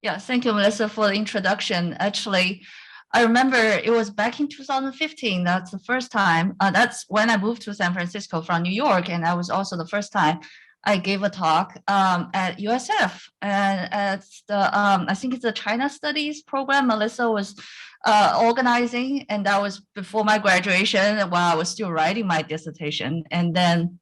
Yeah, thank you, Melissa, for the introduction. Actually, I remember it was back in 2015. That's the first time. That's when I moved to San Francisco from New York, and that was also the first time I gave a talk at USF, and at the I think it's the China Studies program Melissa was organizing, and that was before my graduation while I was still writing my dissertation. And then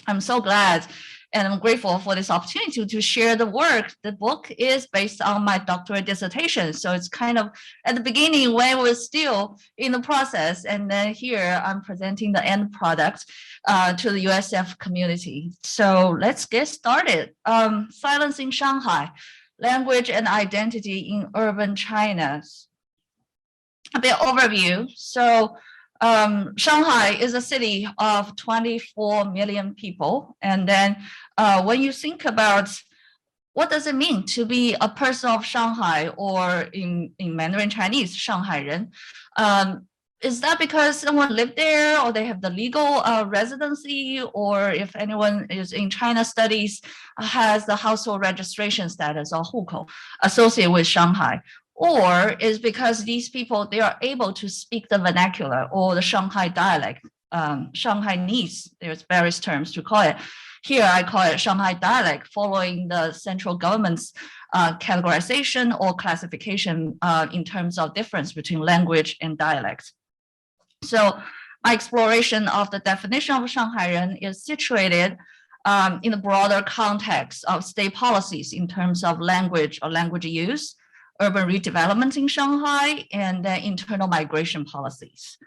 I'm so glad and I'm grateful for this opportunity to share the work. The book is based on my doctorate dissertation. So it's kind of at the beginning when we're still in the process. And then here I'm presenting the end product to the USF community. So let's get started. Silence in Shanghai, language and identity in urban China. A bit overview. So Shanghai is a city of 24 million people. And then when you think about what does it mean to be a person of Shanghai, or in Mandarin Chinese, 上海人, is that because someone lived there or they have the legal residency, or if anyone is in China studies has the household registration status or 户口 associated with Shanghai? Or is because these people, they are able to speak the vernacular or the Shanghai dialect, Shanghainese, there's various terms to call it. Here I call it Shanghai dialect, following the central government's categorization or classification in terms of difference between language and dialect. So my exploration of the definition of Shanghairen is situated in the broader context of state policies in terms of language or language use, urban redevelopment in Shanghai, and then internal migration policies.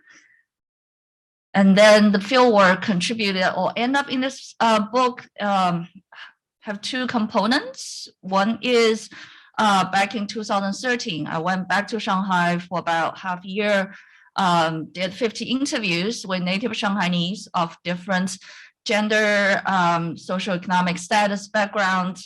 And then the fieldwork contributed or end up in this book have two components. One is back in 2013, I went back to Shanghai for about half a year, did 50 interviews with native Shanghainese of different gender, socioeconomic status, background,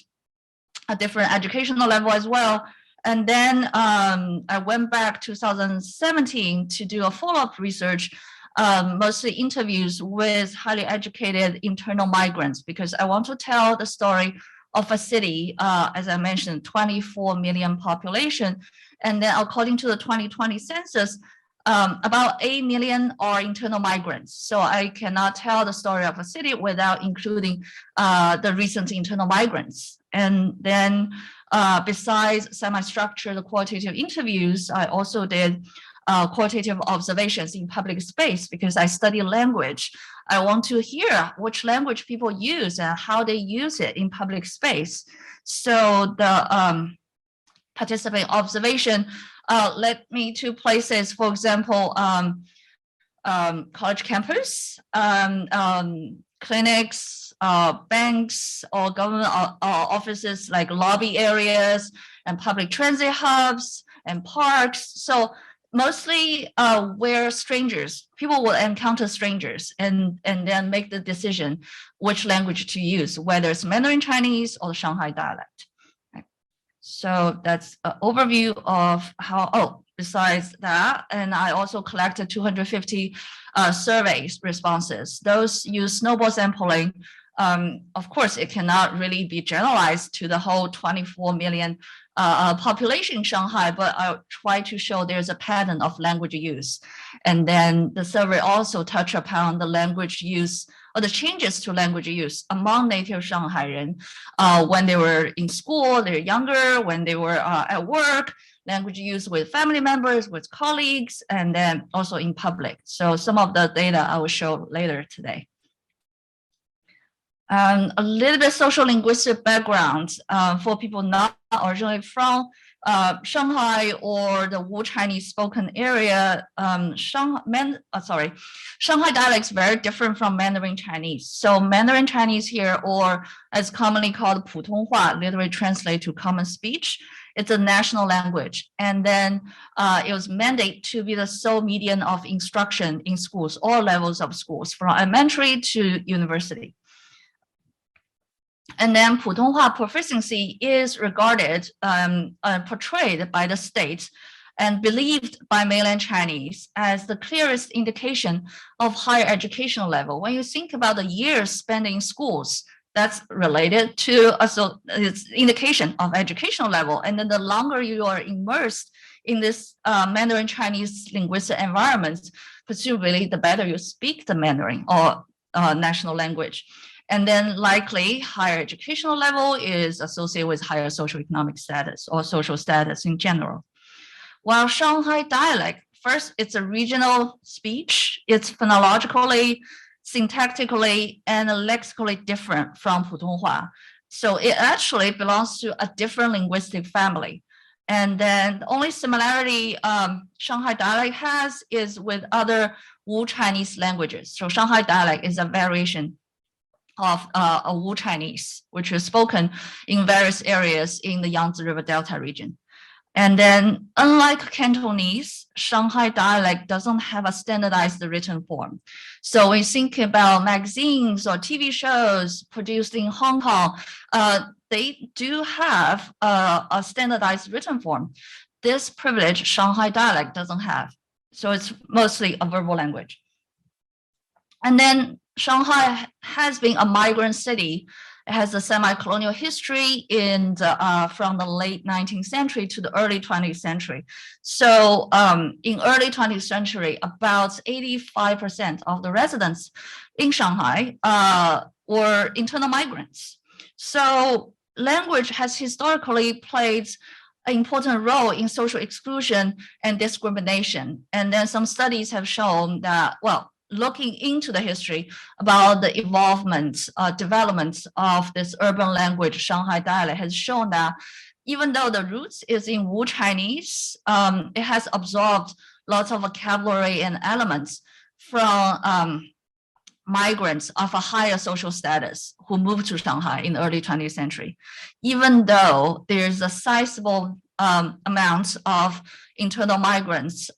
a different educational level as well. And then I went back 2017 to do a follow-up research, mostly interviews with highly educated internal migrants, because I want to tell the story of a city, as I mentioned, 24 million population. And then according to the 2020 census, about 8 million are internal migrants. So I cannot tell the story of a city without including the recent internal migrants. And then besides semi-structured qualitative interviews, I also did qualitative observations in public space, because I study language. I want to hear which language people use and how they use it in public space. So the participant observation led me to places, for example, college campus, clinics, banks, or government offices like lobby areas and public transit hubs and parks. So mostly where people will encounter strangers and then make the decision which language to use, whether it's Mandarin Chinese or the Shanghai dialect. Okay. So that's an overview of how, besides that, and I also collected 250 surveys responses. Those use snowball sampling. Of course, it cannot really be generalized to the whole 24 million population in Shanghai, but I'll try to show there's a pattern of language use. And then the survey also touch upon the language use or the changes to language use among native Shanghairen when they were in school, they're younger, when they were at work, language use with family members, with colleagues, and then also in public. So some of the data I will show later today. A little bit social linguistic background for people not originally from Shanghai or the Wu Chinese spoken area. Shanghai dialect is very different from Mandarin Chinese. So Mandarin Chinese here, or as commonly called 普通话, literally translate to common speech, it's a national language. And then it was mandated to be the sole medium of instruction in schools, all levels of schools, from elementary to university. And then 普通话 proficiency is regarded, portrayed by the state and believed by mainland Chinese as the clearest indication of higher educational level. When you think about the years spent in schools, That's related to its indication of educational level. And then the longer you are immersed in this Mandarin Chinese linguistic environment, presumably the better you speak the Mandarin or national language. And then likely higher educational level is associated with higher socioeconomic status or social status in general. While Shanghai dialect, first, it's a regional speech. It's phonologically, syntactically, and lexically different from Putonghua. So it actually belongs to a different linguistic family. And then the only similarity Shanghai dialect has is with other Wu Chinese languages. So Shanghai dialect is a variation of a Wu Chinese, which is spoken in various areas in the Yangtze River Delta region. And then, unlike Cantonese, Shanghai dialect doesn't have a standardized written form. So when you think about magazines or TV shows produced in Hong Kong, they do have a standardized written form. This privilege Shanghai dialect doesn't have. So it's mostly a verbal language. And then Shanghai has been a migrant city. It has a semi-colonial history from the late 19th century to the early 20th century. So in early 20th century, about 85% of the residents in Shanghai were internal migrants. So language has historically played an important role in social exclusion and discrimination. And then some studies have shown that, well, looking into the history about the development of this urban language, Shanghai dialect, has shown that even though the roots is in Wu Chinese, it has absorbed lots of vocabulary and elements from migrants of a higher social status who moved to Shanghai in the early 20th century. Even though there's a sizable amount of internal migrants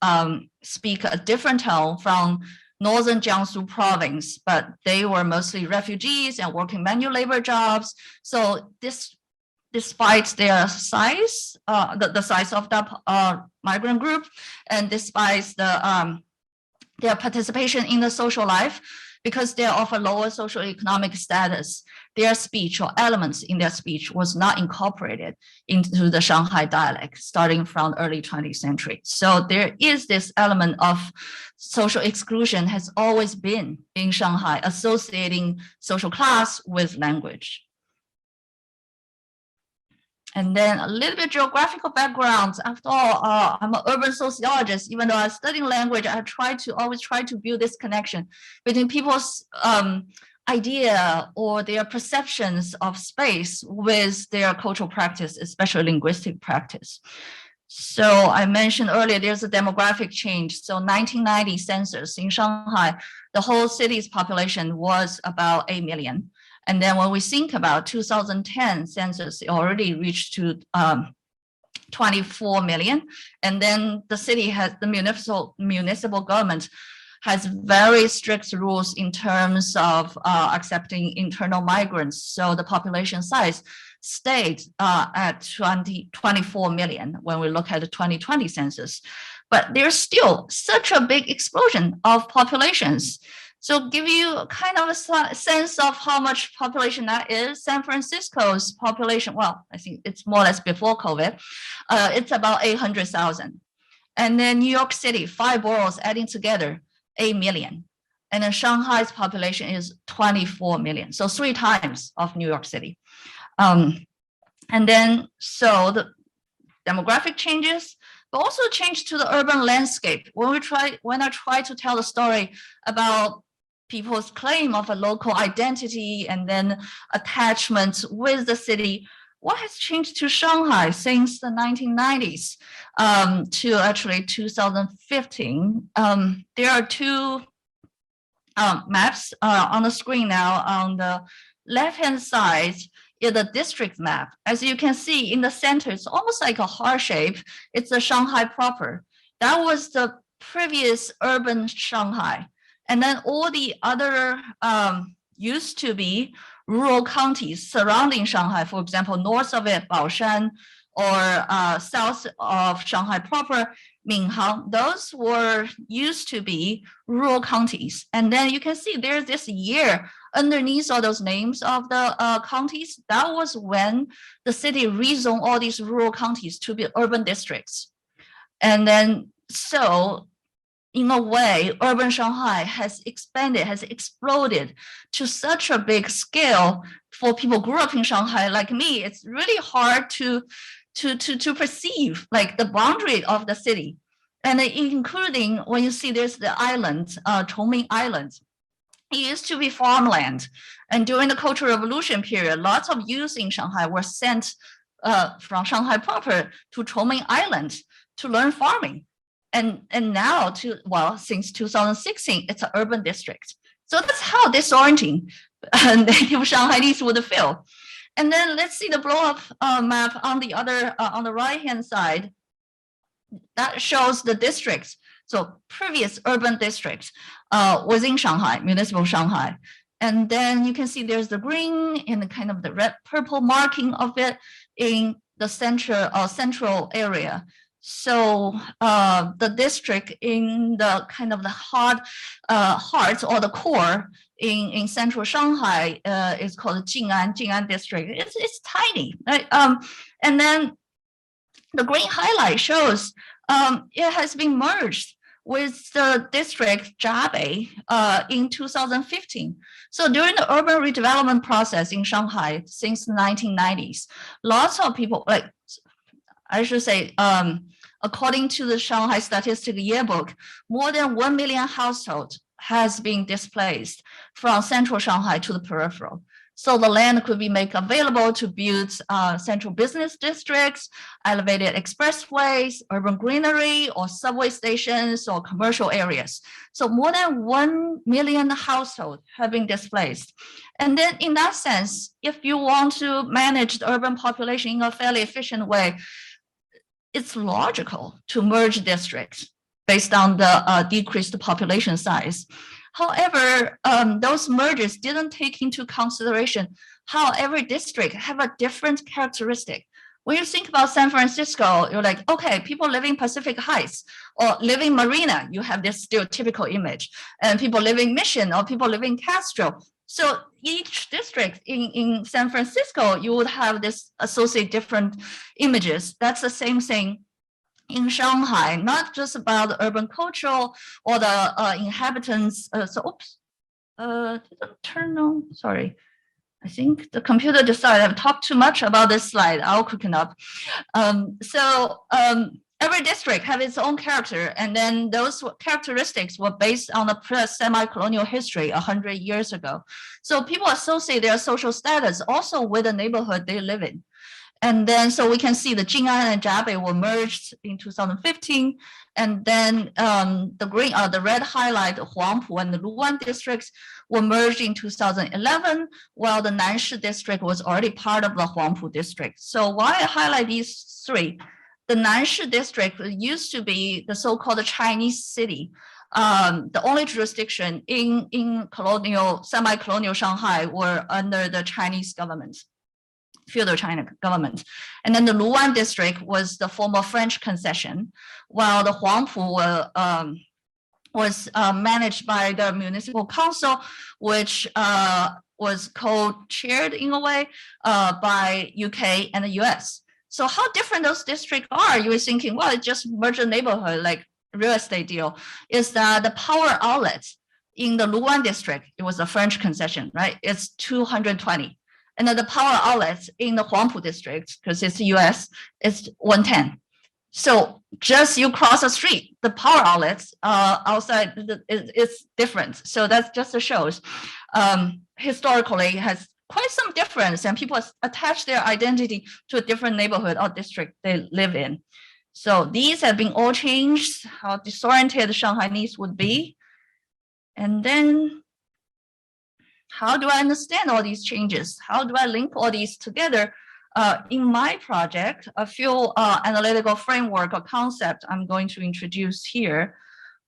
speak a different tone from northern Jiangsu province, but they were mostly refugees and working manual labor jobs. So despite their size, the size of the migrant group, and despite their participation in the social life, because they're of a lower socioeconomic status, their speech or elements in their speech was not incorporated into the Shanghai dialect starting from early 20th century. So there is this element of social exclusion has always been in Shanghai, associating social class with language. And then a little bit geographical background. After all, I'm an urban sociologist. Even though I study language, I always try to build this connection between people's idea or their perceptions of space with their cultural practice, especially linguistic practice. So I mentioned earlier, there's a demographic change. So 1990 census in Shanghai, the whole city's population was about 8 million. And then when we think about 2010 census, it already reached to 24 million. And then the city the municipal government has very strict rules in terms of accepting internal migrants. So the population size stayed at 24 million when we look at the 2020 census. But there's still such a big explosion of populations. So give you kind of a sense of how much population that is. San Francisco's population, well, I think it's more or less before COVID, it's about 800,000. And then New York City, 5 boroughs adding together, 8 million. And then Shanghai's population is 24 million, so 3 times of New York City. And then, so the demographic changes, but also change to the urban landscape. When I try to tell the story about people's claim of a local identity and then attachment with the city, what has changed to Shanghai since the 1990s to actually 2015? There are 2 maps on the screen now. On the left-hand side is the district map. As you can see in the center, it's almost like a heart shape. It's the Shanghai proper. That was the previous urban Shanghai. And then all the other used to be rural counties surrounding Shanghai, for example, north of it, Baoshan, or south of Shanghai proper, Minhang, those were used to be rural counties. And then you can see there's this year underneath all those names of the counties. That was when the city rezoned all these rural counties to be urban districts. And then so in a way, urban Shanghai has expanded, has exploded to such a big scale. For people who grew up in Shanghai like me, it's really hard to perceive like the boundary of the city. And including when you see there's the island, Chongming Island. It used to be farmland. And during the Cultural Revolution period, lots of youth in Shanghai were sent from Shanghai proper to Chongming Island to learn farming. And now, since 2016, it's an urban district. So that's how disorienting native Shanghainese would feel. And then let's see the blow-up map on the other, on the right-hand side. That shows the districts. So previous urban districts within Shanghai, municipal Shanghai. And then you can see there's the green and the kind of the red purple marking of it in the central area. So the district in the kind of the heart or the core in central Shanghai is called Jing'an district. It's tiny, right? And then the green highlight shows it has been merged with the district Jiabei in 2015. So during the urban redevelopment process in Shanghai since the 1990s, lots of people, like I should say, according to the Shanghai Statistical Yearbook, more than 1 million households has been displaced from central Shanghai to the peripheral. So the land could be made available to build central business districts, elevated expressways, urban greenery, or subway stations, or commercial areas. So more than 1 million households have been displaced. And then in that sense, if you want to manage the urban population in a fairly efficient way, it's logical to merge districts based on the decreased population size. However, those mergers didn't take into consideration how every district have a different characteristic. When you think about San Francisco, you're like, okay, people living Pacific Heights or living Marina, you have this stereotypical image, and people living Mission or people living Castro. So each district in San Francisco, you would have this associate different images. That's the same thing in Shanghai, not just about the urban culture or the inhabitants. Didn't turn on, sorry. I think the computer decided I've talked too much about this slide. I'll quicken up. Every district have its own character, and then those characteristics were based on the semi-colonial history 100 years ago. So people associate their social status also with the neighborhood they live in. And then, so we can see the Jing'an and Jiabei were merged in 2015. And then the red highlight, Huangpu and the Luwan districts were merged in 2011, while the Nanshi district was already part of the Huangpu district. So why I highlight these three? The Nanshi district used to be the so-called Chinese city. The only jurisdiction in colonial, semi-colonial Shanghai were under the Chinese government. Feudal China government. And then the Luwan district was the former French concession, while the Huangpu was managed by the municipal council, which was co-chaired in a way by UK and the US. So how different those districts are, you were thinking, well, it just merged a neighborhood like real estate deal, is that the power outlets in the Luwan district, it was a French concession, right? It's 220. And then the power outlets in the Huangpu district, because it's US, it's 110. So just you cross the street, the power outlets outside it's different. So that's just shows historically has quite some difference, and people attach their identity to a different neighborhood or district they live in. So these have been all changed, how disoriented Shanghainese would be. And then how do I understand all these changes? How do I link all these together? In my project, a few analytical framework or concept I'm going to introduce here.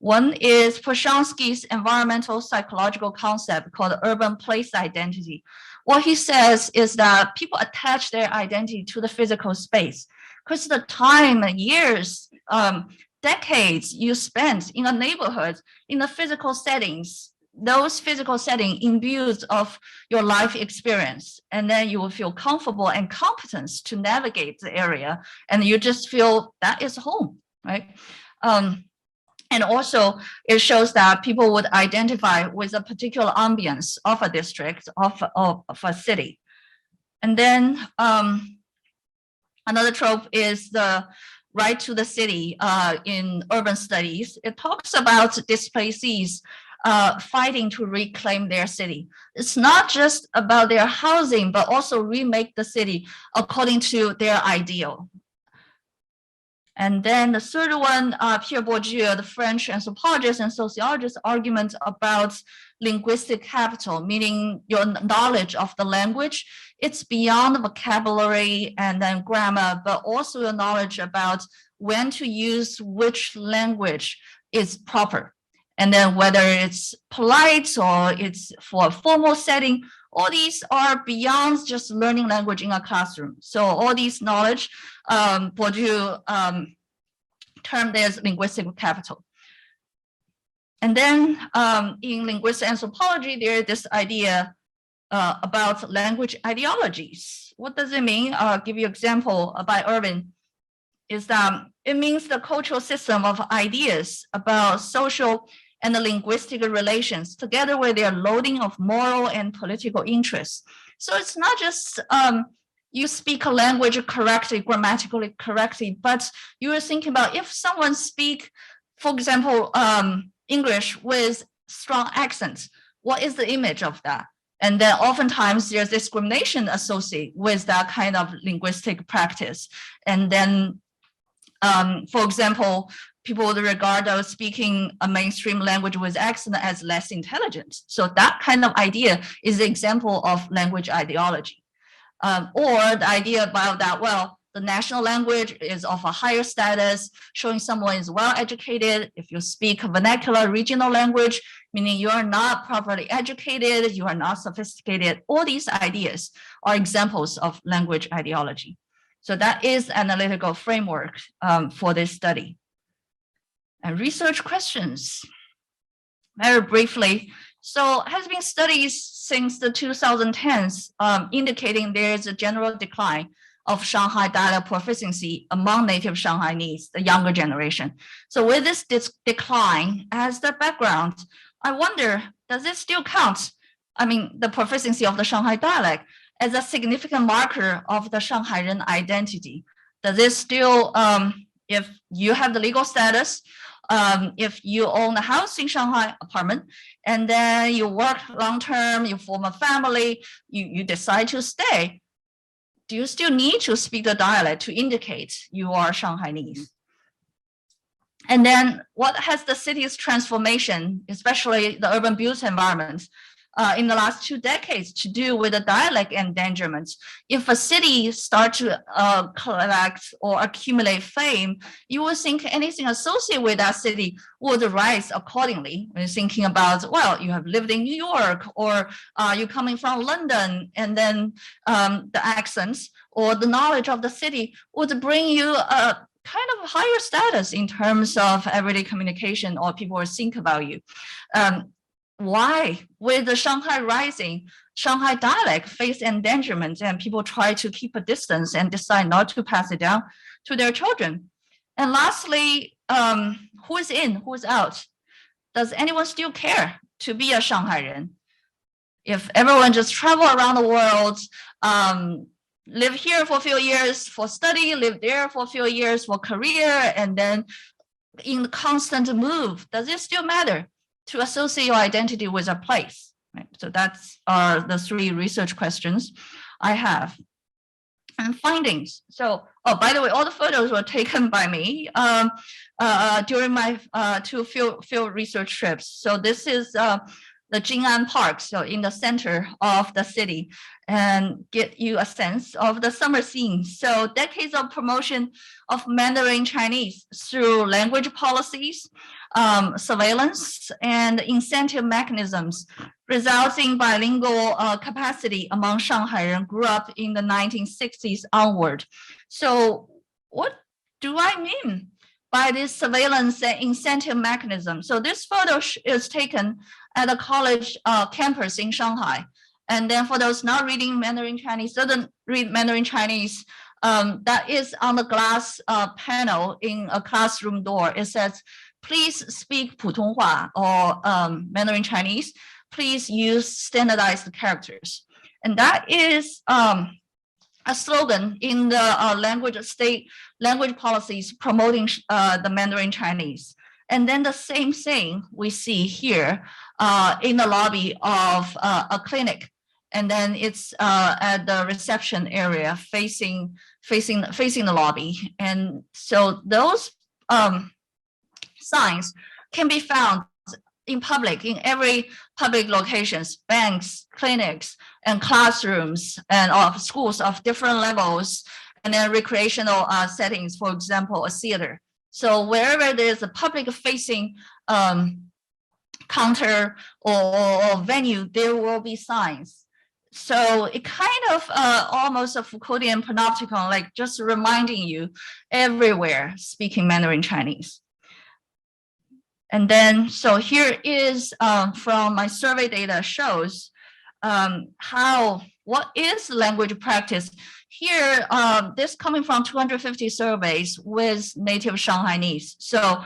One is Poshansky's environmental psychological concept called urban place identity. What he says is that people attach their identity to the physical space, because the time, years, decades you spent in a neighborhood, in the physical settings, those physical settings imbued of your life experience, and then you will feel comfortable and competent to navigate the area, and you just feel that is home, right? And also, it shows that people would identify with a particular ambience of a district, of a city. And then another trope is the right to the city in urban studies. It talks about displacees fighting to reclaim their city. It's not just about their housing, but also remake the city according to their ideal. And then the third one, Pierre Bourdieu, the French anthropologist and sociologist, argument about linguistic capital, meaning your knowledge of the language. It's beyond vocabulary and then grammar, but also your knowledge about when to use which language is proper. And then whether it's polite or it's for a formal setting, all these are beyond just learning language in a classroom. So all these knowledge, Bourdieu termed as linguistic capital. And then in linguistic anthropology, there is this idea about language ideologies. What does it mean? I'll give you an example by Irvin. Is that it means the cultural system of ideas about social and the linguistic relations together with their loading of moral and political interests. So it's not just you speak a language correctly, grammatically correctly, but you are thinking about if someone speak, for example, English with strong accents, what is the image of that? And then oftentimes there's discrimination associated with that kind of linguistic practice. And then, for example, people would regard speaking a mainstream language with accent as less intelligent. So that kind of idea is an example of language ideology. Or the idea about that, well, the national language is of a higher status, showing someone is well educated. If you speak a vernacular regional language, meaning you are not properly educated, you are not sophisticated. All these ideas are examples of language ideology. So that is analytical framework for this study. And research questions, very briefly. So has been studies since the 2010s indicating there is a general decline of Shanghai dialect proficiency among native Shanghainese, the younger generation. So with this decline as the background, I wonder, does it still count? I mean, the proficiency of the Shanghai dialect as a significant marker of the Shanghairen identity? Does it still, if you have the legal status, if you own a house in Shanghai, apartment, and then you work long-term, you form a family, you decide to stay, do you still need to speak the dialect to indicate you are Shanghainese? And then what has the city's transformation, especially the urban built environment, in the last 2 decades to do with the dialect endangerment? If a city starts to collect or accumulate fame, you would think anything associated with that city would rise accordingly. When you're thinking about, well, you have lived in New York, or you're coming from London, and then the accents or the knowledge of the city would bring you a kind of higher status in terms of everyday communication, or people will think about you. Why, with the Shanghai rising, Shanghai dialect face endangerment, and people try to keep a distance and decide not to pass it down to their children? And lastly, who is in, who is out? Does anyone still care to be a Shanghairen? If everyone just travel around the world, live here for a few years for study, live there for a few years for career, and then in the constant move, does it still matter to associate your identity with a place? Right? So that's the 3 research questions I have. And findings. So, oh, by the way, all the photos were taken by me during my 2 field research trips. So this is the Jing'an Park, so in the center of the city, and get you a sense of the summer scene. So decades of promotion of Mandarin Chinese through language policies, surveillance, and incentive mechanisms, resulting bilingual capacity among Shanghairen grew up in the 1960s onward. So what do I mean by this surveillance and incentive mechanism? So this photo is taken at a college campus in Shanghai. And then for those not reading Mandarin Chinese, doesn't read Mandarin Chinese, that is on the glass panel in a classroom door. It says, please speak 普通话 or Mandarin Chinese. Please use standardized characters. And that is a slogan in the state language policies promoting the Mandarin Chinese. And then the same thing we see here in the lobby of a clinic. And then it's at the reception area facing the lobby. And so those signs can be found in public, in every public locations, banks, clinics, and classrooms, and of schools of different levels, and then recreational settings, for example, a theater. So wherever there's a public-facing counter or venue, there will be signs. So it kind of almost a Foucauldian panopticon, like just reminding you everywhere speaking Mandarin Chinese. And then, so here is from my survey data shows what is language practice. Here, this coming from 250 surveys with native Shanghainese. So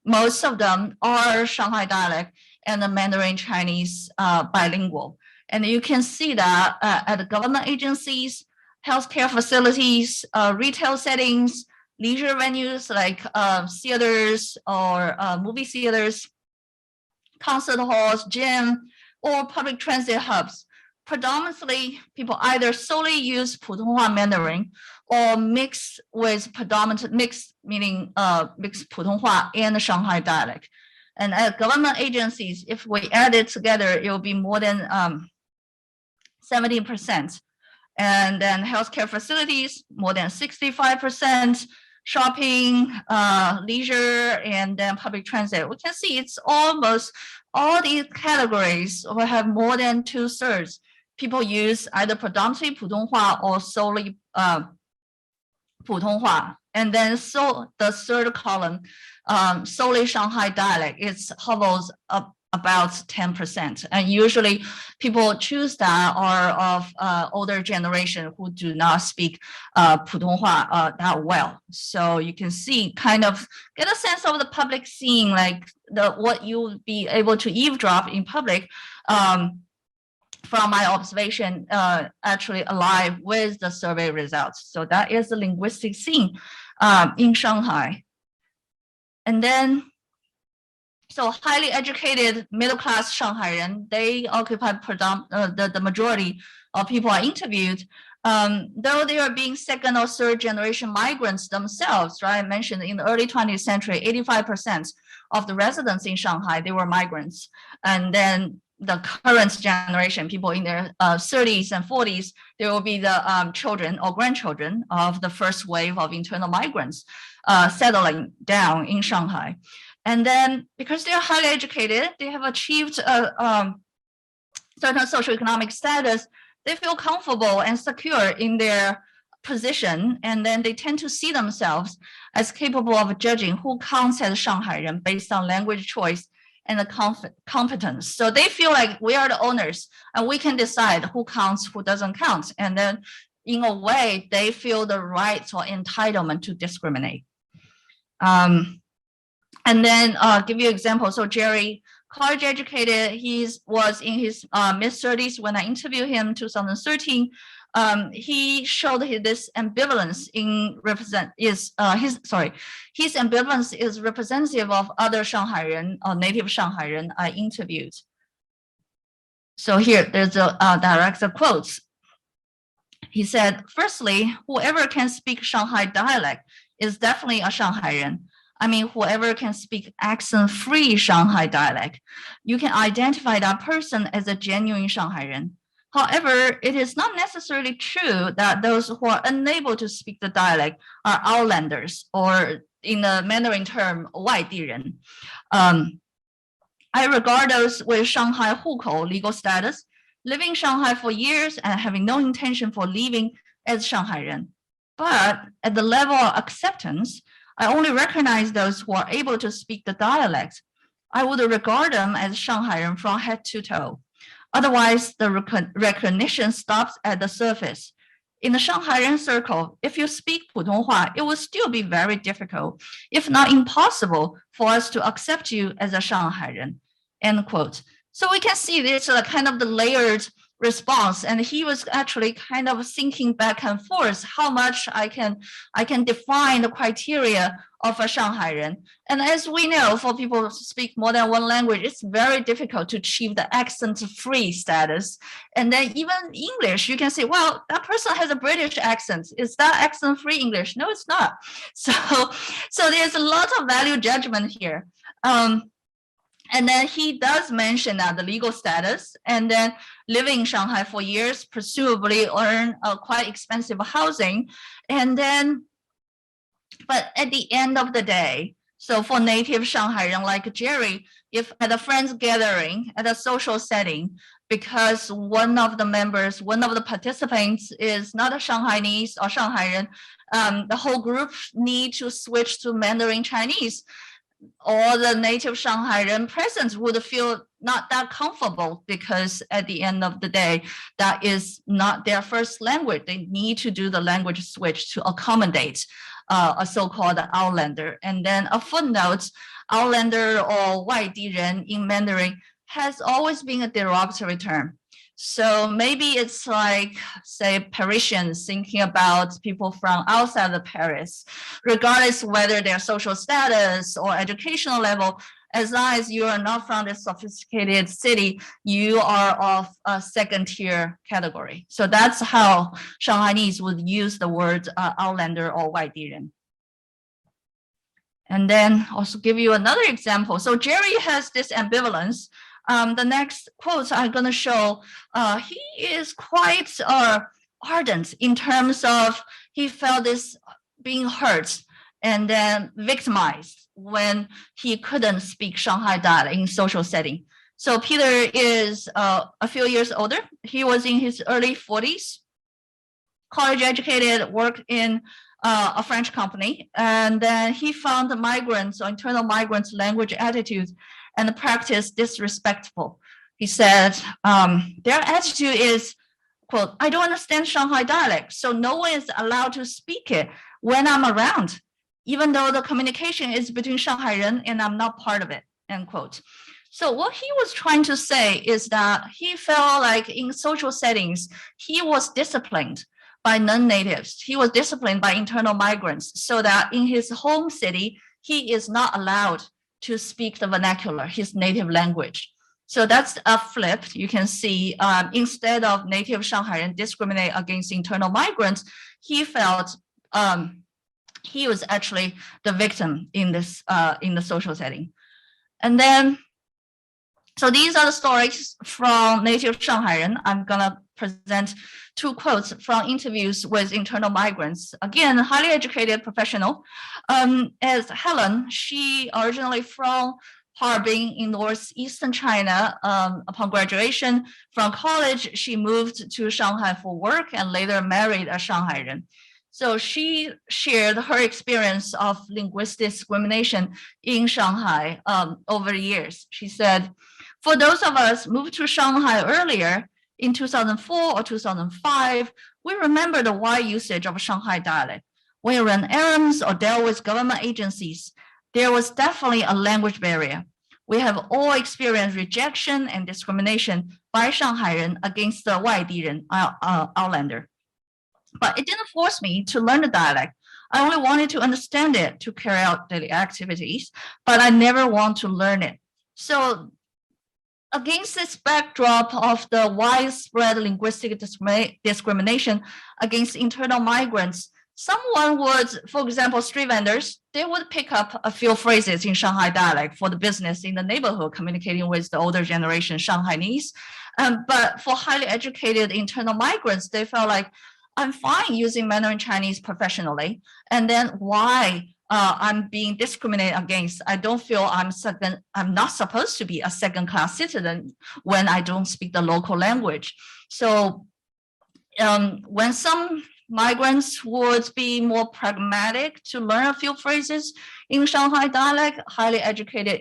most of them are Shanghai dialect and the Mandarin Chinese bilingual. And you can see that at the government agencies, healthcare facilities, retail settings, leisure venues like theaters or movie theaters, concert halls, gym, or public transit hubs. Predominantly, people either solely use 普通话 Mandarin or mix with mix, meaning mix 普通话and Shanghai dialect. And at government agencies, if we add it together, it will be more than 70%. And then healthcare facilities, more than 65%. Shopping, leisure, and then public transit. We can see it's almost all these categories will have more than 2/3. People use either predominantly 普通话 or solely 普通话. And then so the third column, solely Shanghai dialect, it hovers up about 10%. And usually people choose that are of older generation who do not speak 普通话 that well. So you can see, kind of get a sense of the public scene, like what you'll be able to eavesdrop in public from my observation, actually alive with the survey results. So that is the linguistic scene in Shanghai. And then, so highly educated middle-class Shanghaian, they occupy the majority of people are interviewed, though they are being second or third generation migrants themselves, right? I mentioned in the early 20th century, 85% of the residents in Shanghai, they were migrants. And then the current generation, people in their 30s and 40s, they will be the children or grandchildren of the first wave of internal migrants settling down in Shanghai. And then because they are highly educated, they have achieved certain socioeconomic status, they feel comfortable and secure in their position, and then they tend to see themselves as capable of judging who counts as Shanghairen based on language choice and the competence. So they feel like we are the owners and we can decide who counts, who doesn't count. And then in a way, they feel the right or entitlement to discriminate. And then give you an example. So Jerry, college educated, he was in his mid-30s when I interviewed him in 2013. He showed this ambivalence in his ambivalence is representative of other Shanghairen or native Shanghairen I interviewed. So here, there's a direct quotes. He said, firstly, whoever can speak Shanghai dialect is definitely a Shanghairen. I mean, whoever can speak accent-free Shanghai dialect, you can identify that person as a genuine Shanghairen. However, it is not necessarily true that those who are unable to speak the dialect are outlanders, or in the Mandarin term, 外地人. I regard those with Shanghai 户口 legal status, living in Shanghai for years and having no intention for leaving as Shanghairen. But at the level of acceptance, I only recognize those who are able to speak the dialect. I would regard them as Shanghairen from head to toe. Otherwise, the recognition stops at the surface. In the Shanghairen circle, if you speak Putonghua, it will still be very difficult, if not impossible, for us to accept you as a Shanghairen. End quote. So we can see this kind of the layered response, and he was actually kind of thinking back and forth how much I can define the criteria of a Shanghairen. And as we know, for people who speak more than one language, it's very difficult to achieve the accent-free status. And then even English, you can say, well, that person has a British accent. Is that accent-free English? No, it's not. So there's a lot of value judgment here. And then he does mention the legal status, and then living in Shanghai for years, presumably earn quite expensive housing. And then, but at the end of the day, so for native Shanghairen like Jerry, if at a friend's gathering, at a social setting, because one of the participants is not a Shanghainese or Shanghairen, the whole group need to switch to Mandarin Chinese. All the native Shanghairen present would feel not that comfortable, because at the end of the day, that is not their first language. They need to do the language switch to accommodate a so-called outlander. And then a footnote, outlander or 外地人 in Mandarin has always been a derogatory term. So maybe it's like, say, Parisians thinking about people from outside of Paris, regardless whether their social status or educational level, as long as you are not from this sophisticated city, you are of a second tier category. So that's how Shanghainese would use the word outlander or 外地人. And then also give you another example. So Jerry has this ambivalence. The next quote I'm going to show, he is quite ardent in terms of he felt this being hurt and then victimized when he couldn't speak Shanghai dialect in social setting. So Peter is a few years older. He was in his early 40s, college educated, worked in a French company, and then he found the migrants or internal migrants' language attitudes and the practice disrespectful. He said, their attitude is, quote, I don't understand Shanghai dialect, so no one is allowed to speak it when I'm around, even though the communication is between Shanghairen and I'm not part of it, end quote. So what he was trying to say is that he felt like in social settings, he was disciplined by non-natives. He was disciplined by internal migrants, so that in his home city, he is not allowed to speak the vernacular, his native language. So that's a flip. You can see instead of native Shanghairen discriminate against internal migrants, he felt he was actually the victim in this in the social setting. And then, so these are the stories from native Shanghairen. I'm gonna present two quotes from interviews with internal migrants. Again, highly educated professional. As Helen, she originally from Harbin in northeastern China. Upon graduation from college, she moved to Shanghai for work and later married a Shanghairen. So she shared her experience of linguistic discrimination in Shanghai over the years. She said, for those of us moved to Shanghai earlier, in 2004 or 2005, we remember the wide usage of Shanghai dialect. When we ran errands or dealt with government agencies, there was definitely a language barrier. We have all experienced rejection and discrimination by Shanghairen against the 外地人 outlander. But it didn't force me to learn the dialect. I only wanted to understand it to carry out daily activities, but I never want to learn it. So against this backdrop of the widespread linguistic discrimination against internal migrants, someone would, for example, street vendors, they would pick up a few phrases in Shanghai dialect for the business in the neighborhood, communicating with the older generation Shanghainese. But for highly educated internal migrants, they felt like, I'm fine using Mandarin Chinese professionally. And then why I'm being discriminated against? I don't feel I'm not supposed to be a second-class citizen when I don't speak the local language. So when some migrants would be more pragmatic to learn a few phrases in Shanghai dialect. Highly educated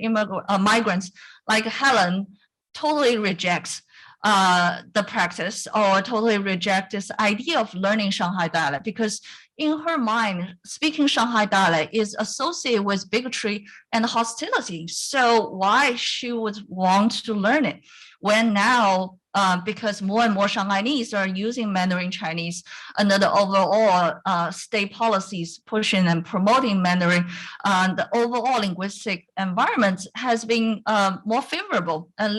migrants like Helen totally rejects the practice or totally reject this idea of learning Shanghai dialect, because in her mind, speaking Shanghai dialect is associated with bigotry and hostility. So why she would want to learn it when now, because more and more Shanghainese are using Mandarin Chinese under the overall state policies pushing and promoting Mandarin, the overall linguistic environment has been more favorable and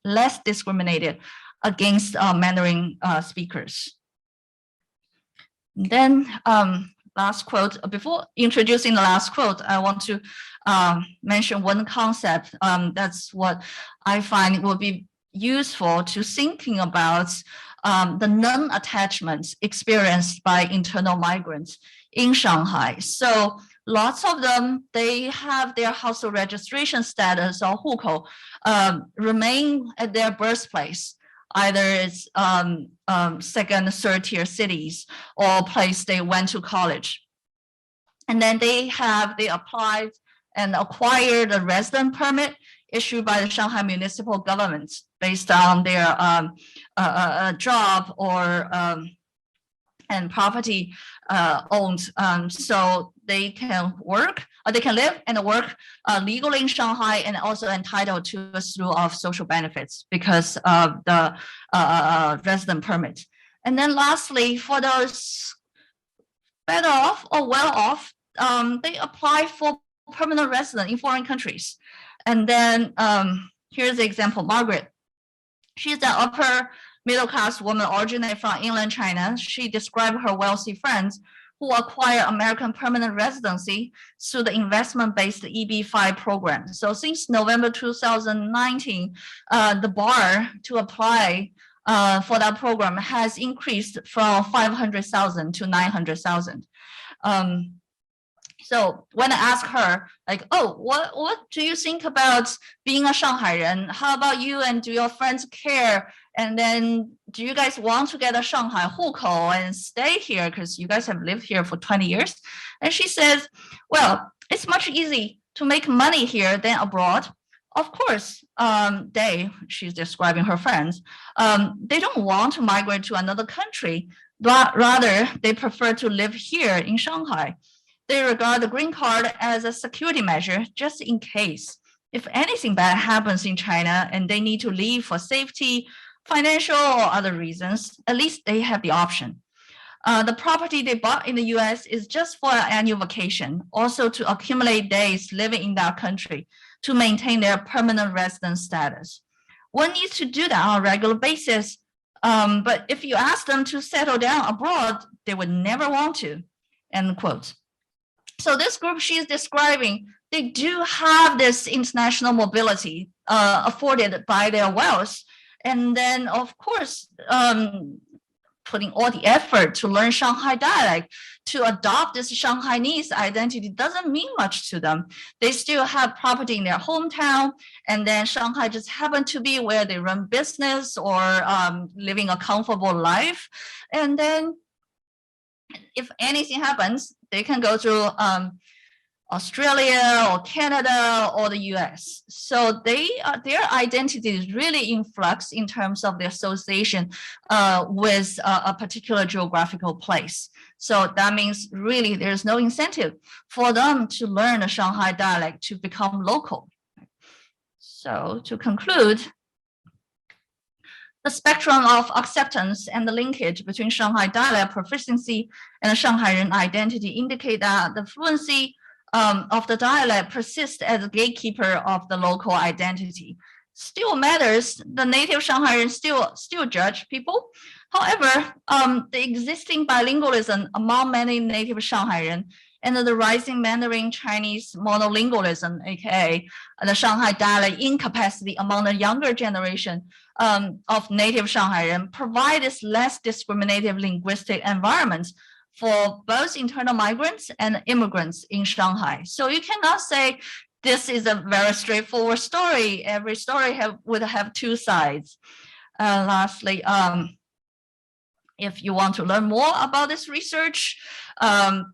less discriminated against Mandarin speakers. Then last quote, before introducing the last quote, I want to mention one concept that's what I find will be useful to thinking about the Nun attachments experienced by internal migrants in Shanghai. So lots of them, they have their household registration status or hukou remain at their birthplace. Either it's second, third tier cities or place they went to college. And then they applied and acquired a resident permit issued by the Shanghai municipal government based on their job or and property owned, so they can work, they can live and work legally in Shanghai, and also entitled to a slew of social benefits because of the resident permit. And then lastly, for those better off or well off, they apply for permanent residence in foreign countries. And then here's the example, Margaret. She's an upper middle-class woman originating from inland China. She described her wealthy friends who acquire American permanent residency through the investment-based EB-5 program. So since November 2019, the bar to apply for that program has increased from 500,000 to 900,000. So when I asked her, like, oh, what do you think about being a Shanghairen? How about you, and do your friends care? And then do you guys want to get a Shanghai hukou and stay here because you guys have lived here for 20 years? And she says, well, it's much easier to make money here than abroad. Of course, she's describing her friends, they don't want to migrate to another country, but rather they prefer to live here in Shanghai. They regard the green card as a security measure just in case. If anything bad happens in China and they need to leave for safety, financial or other reasons, at least they have the option. The property they bought in the US is just for an annual vacation, also to accumulate days living in that country to maintain their permanent residence status. One needs to do that on a regular basis, but if you ask them to settle down abroad, they would never want to, end quote. So this group she's describing, they do have this international mobility afforded by their wealth. And then, of course, putting all the effort to learn Shanghai dialect, to adopt this Shanghainese identity doesn't mean much to them. They still have property in their hometown, and then Shanghai just happened to be where they run business or living a comfortable life. And then if anything happens, they can go to Australia or Canada or the US. So their identity is really in flux in terms of their association with a particular geographical place. So that means really there's no incentive for them to learn the Shanghai dialect to become local. So to conclude, the spectrum of acceptance and the linkage between Shanghai dialect proficiency and the Shanghairen identity indicate that the fluency of the dialect persists as a gatekeeper of the local identity. Still matters, the native Shanghairen still judge people. However, the existing bilingualism among many native Shanghairen and the rising Mandarin Chinese monolingualism, aka the Shanghai dialect incapacity among the younger generation of native Shanghairen, provide this less discriminative linguistic environment for both internal migrants and immigrants in Shanghai. So you cannot say this is a very straightforward story. Every story would have two sides. Lastly, If you want to learn more about this research,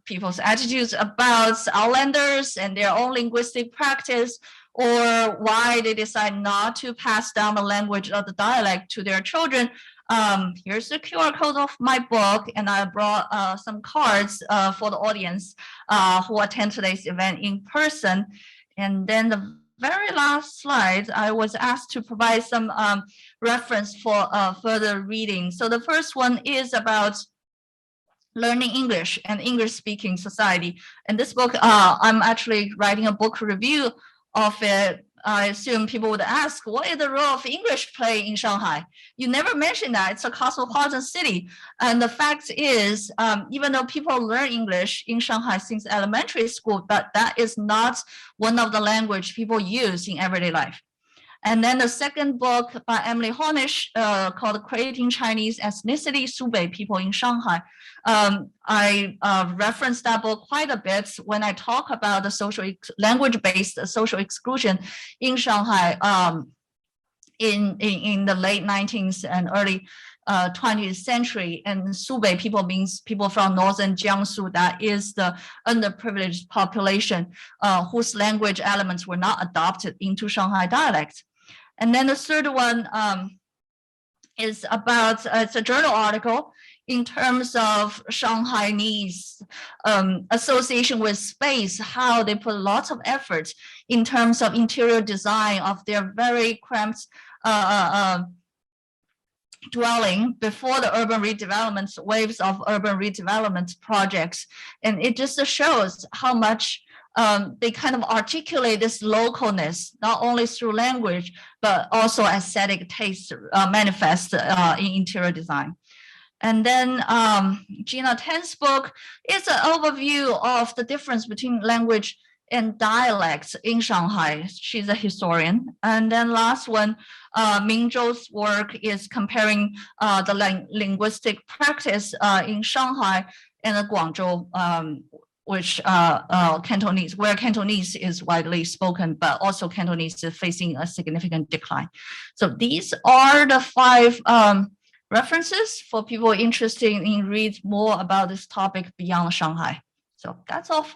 people's attitudes about outlanders and their own linguistic practice, or why they decide not to pass down the language of the dialect to their children, here's the QR code of my book, and I brought some cards for the audience who attend today's event in person. And then the very last slide, I was asked to provide some reference for further reading. So the first one is about learning English and English-speaking society. And this book, I'm actually writing a book review of it. I assume people would ask, what is the role of English play in Shanghai? You never mentioned that. It's a cosmopolitan city. And the fact is, even though people learn English in Shanghai since elementary school, but that is not one of the language people use in everyday life. And then the second book by Emily Hornish called Creating Chinese Ethnicity, Subei People in Shanghai. I referenced that book quite a bit when I talk about the language-based social exclusion in Shanghai in the late 19th and early 20th century. And Subei people means people from northern Jiangsu. That is the underprivileged population whose language elements were not adopted into Shanghai dialect. And then the third one is about, it's a journal article in terms of Shanghainese association with space, how they put lots of effort in terms of interior design of their very cramped dwelling before the urban redevelopment, waves of urban redevelopment projects. And it just shows how much they kind of articulate this localness, not only through language, but also aesthetic taste manifest in interior design. And then Gina Tan's book is an overview of the difference between language and dialects in Shanghai. She's a historian. And then last one, Ming Zhou's work is comparing the linguistic practice in Shanghai and Guangzhou, which Cantonese, where Cantonese is widely spoken, but also Cantonese is facing a significant decline. So these are the 5 references for people interested in read more about this topic beyond Shanghai. So that's all